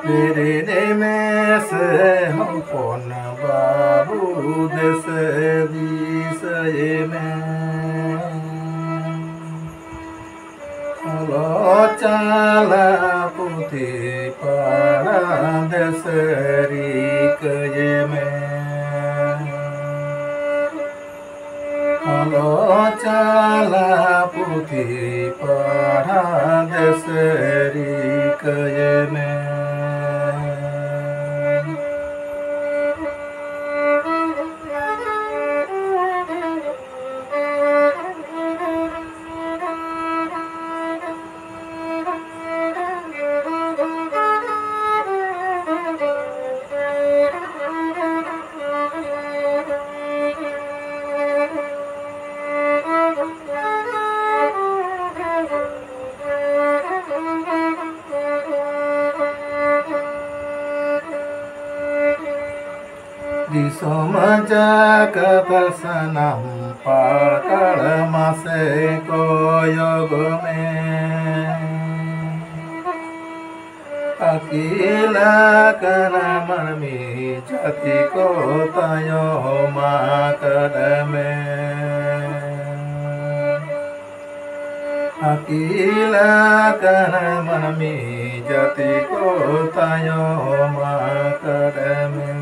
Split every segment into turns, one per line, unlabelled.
तेरे में से हम कौन बाबू देश विषय में हलो चाला पुथी पाड़ा देशरी कये में हलो चाला पुथी पाड़ा देशरी कये में Disomaja kepersanam pakal mase koyogome akila kana marmi jati ko tayo makadame akila kana marmi jati ko tayo makadame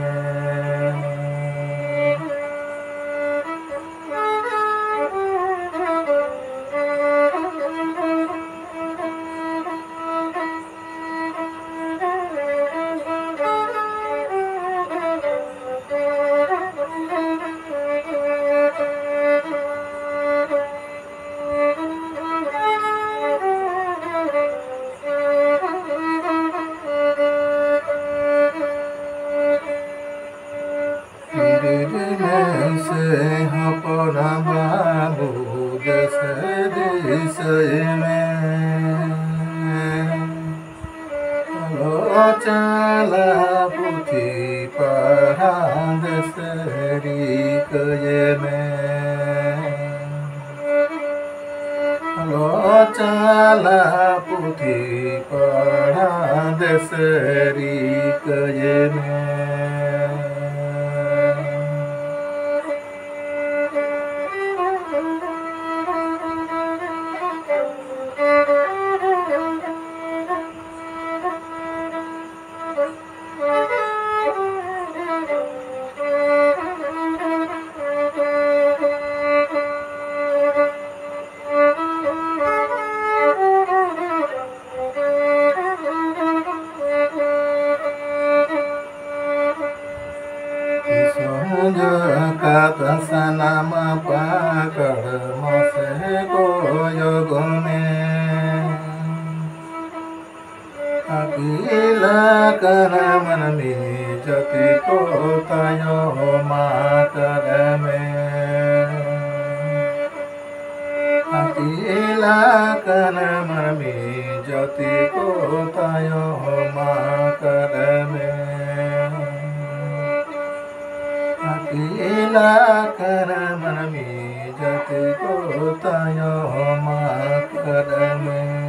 से हपना बाबू दस दिशय में हलो चाला पुथी पढ़ा दसरी कये में हलो चाला पुथी पढ़ा दसरी कये में kata sanama pakar mase koyogome akila kana manami jati ko tayo makadame akila kana manami jati ko tayo makadame akila kana manami jati ko tayo makadame